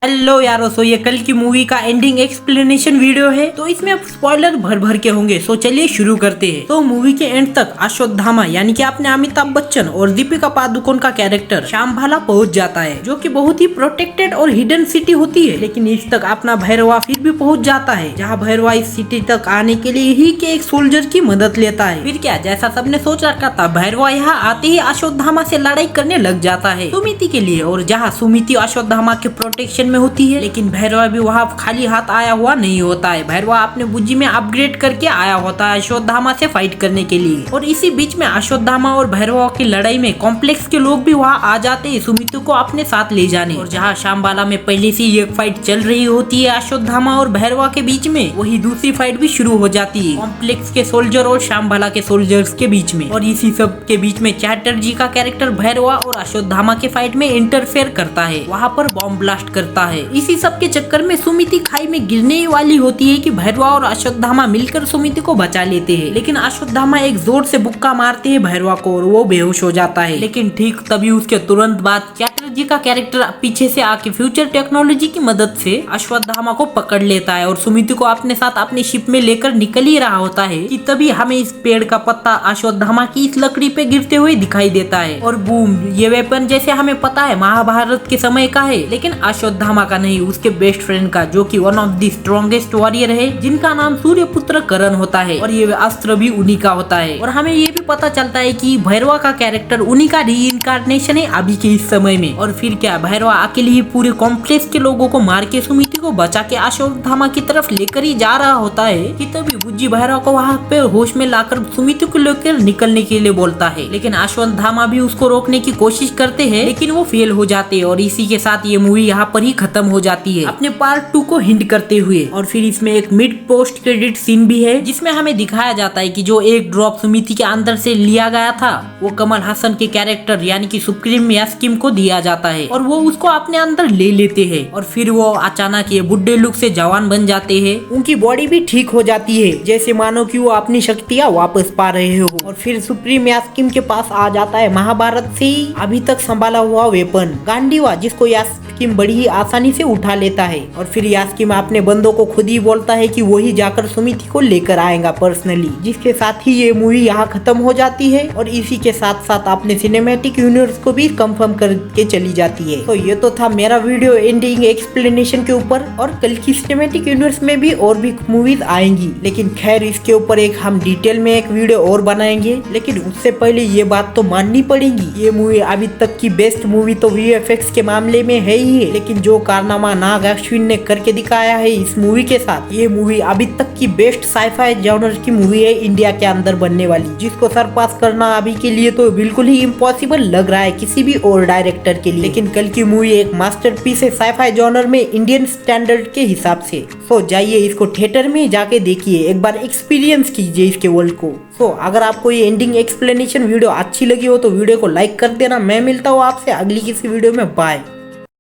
Hello यारो, सो ये कल की मूवी का एंडिंग एक्सप्लेनेशन वीडियो है। तो इसमें स्पॉइलर भर भर के होंगे। सो चलिए शुरू करते हैं। तो मूवी के एंड तक अश्वत्थामा यानी कि आपने अमिताभ बच्चन और दीपिका पादुकोण का कैरेक्टर शामभाला पहुंच जाता है, जो कि बहुत ही प्रोटेक्टेड और हिडन सिटी होती है। लेकिन इस तक अपना भैरवा फिर भी पहुंच जाता है, जहाँ भैरवा इस सिटी तक आने के लिए ही के एक सोल्जर की मदद लेता है। फिर क्या, जैसा सबने सोच रखा था, भैरवा यहाँ आते ही अश्वत्थामा से लड़ाई करने लग जाता है सुमिति के लिए। और जहाँ सुमिति अश्वत्थामा के प्रोटेक्शन में होती है, लेकिन भैरवा भी वहाँ खाली हाथ आया हुआ नहीं होता है। भैरवा अपने बुद्धि में अपग्रेड करके आया होता है अश्वत्थामा से फाइट करने के लिए। और इसी बीच में अश्वत्थामा और भैरवा की लड़ाई में कॉम्प्लेक्स के लोग भी वहाँ आ जाते हैं सुमिति को अपने साथ ले जाने। और जहाँ शामबाला में पहले से ये फाइट चल रही होती है अश्वत्थामा और भैरवा के बीच में, वही दूसरी फाइट भी शुरू हो जाती है कॉम्प्लेक्स के सोल्जर और शामबाला के सोल्जर्स के बीच में। और इसी सब के बीच में चैटर्जी का कैरेक्टर भैरवा और अश्वत्थामा के फाइट में इंटरफेयर करता है, वहाँ पर बॉम्ब ब्लास्ट करता है। इसी सब के चक्कर में सुमिति खाई में गिरने वाली होती है कि भैरवा और अश्वत्थामा मिलकर सुमिति को बचा लेते हैं। लेकिन अश्वत्थामा एक जोर से बुक्का मारते हैं भैरवा को और वो बेहोश हो जाता है। लेकिन ठीक तभी उसके तुरंत बाद चैटर्जी का कैरेक्टर पीछे से आके फ्यूचर टेक्नोलॉजी की मदद से अश्वत्थामा को पकड़ लेता है और सुमिति को अपने साथ अपनी शिप में लेकर निकल ही रहा होता है कि तभी हमें इस पेड़ का पत्ता अश्वत्थामा की इस लकड़ी पे गिरते हुए दिखाई देता है। और बूम, ये वेपन जैसे हमें पता है महाभारत के समय का है, लेकिन अश्वत्थामा का नहीं, उसके बेस्ट फ्रेंड का, जो कि one of the strongest warrior है, जिनका नाम सूर्यपुत्र करण होता है। और ये अस्त्र भी उन्हीं का होता है। और हमें ये भी पता चलता है कि भैरवा का कैरेक्टर उन्हीं का रीइंकार्नेशन है अभी के इस समय में। और फिर क्या, भैरवा अकेले ही पूरे कॉम्प्लेक्स के लोगों को मार के सुमिति को बचा के अश्वत्थामा की तरफ लेकर ही जा रहा होता है कि तभी बुज्जी भैरवा को वहाँ पे होश में लाकर सुमिति को लेकर निकलने के लिए बोलता है। लेकिन अश्वत्थामा भी उसको रोकने की कोशिश करते हैं, लेकिन वो फेल हो जाते हैं। और इसी के साथ ये मूवी यहाँ पर ही खत्म हो जाती है अपने पार्ट 2 को हिंट करते हुए। और फिर इसमें एक मिड पोस्ट क्रेडिट सीन भी है, जिसमें हमें दिखाया जाता है कि जो एक ड्रॉप सुमिति के अंदर से लिया गया था, वो कमल हसन के कैरेक्टर यानी कि सुप्रीम यास्किन को दिया जाता है और वो उसको अपने अंदर ले लेते हैं। और फिर वो अचानक ये बुड्ढे लुक से जवान बन जाते हैं, उनकी बॉडी भी ठीक हो जाती है, जैसे मानो कि वो अपनी शक्तियाँ वापस पा रहे हो। और फिर सुप्रीम यास्किन के पास आ जाता है महाभारत से अभी तक संभाला हुआ वेपन गांडीवा, जिसको यास्किन बड़ी ही आसानी से उठा लेता है। और फिर यास्किन अपने बंदों को खुद ही बोलता है कि वही जाकर सुमिति को लेकर आएगा पर्सनली। जिसके साथ ही ये मूवी यहाँ खत्म हो जाती है और इसी के साथ साथ अपने सिनेमैटिक यूनिवर्स को भी कंफर्म करके चली जाती है। तो ये तो था मेरा वीडियो एंडिंग एक्सप्लेनेशन के ऊपर। और कल की सिनेमैटिक यूनिवर्स में भी और भी मूवीज आएंगी, लेकिन खैर इसके ऊपर एक हम डिटेल में एक वीडियो और बनाएंगे। लेकिन उससे पहले ये बात तो माननी पड़ेगी, ये मूवी अभी तक की बेस्ट मूवी तो VFX के मामले में है ही है, लेकिन जो कारनामा नाग अश्विन ने करके दिखाया है इस मूवी के साथ, ये मूवी अभी तक की बेस्ट साइफाई जॉनर की मूवी है इंडिया के अंदर बनने वाली, जिसको सरपास करना अभी के लिए तो बिल्कुल ही इम्पॉसिबल लग रहा है किसी भी और डायरेक्टर के लिए। लेकिन कल की मूवी एक मास्टरपीस है साइफाई जॉनर में इंडियन स्टैंडर्ड के हिसाब से। सो जाइए इसको थिएटर में जाके देखिए, एक बार एक्सपीरियंस कीजिए इसके वर्ल्ड को। सो अगर आपको ये एंडिंग एक्सप्लेनेशन वीडियो अच्छी लगी हो तो वीडियो को लाइक कर देना। मैं मिलता हूँ आपसे अगली किसी वीडियो में। बाय।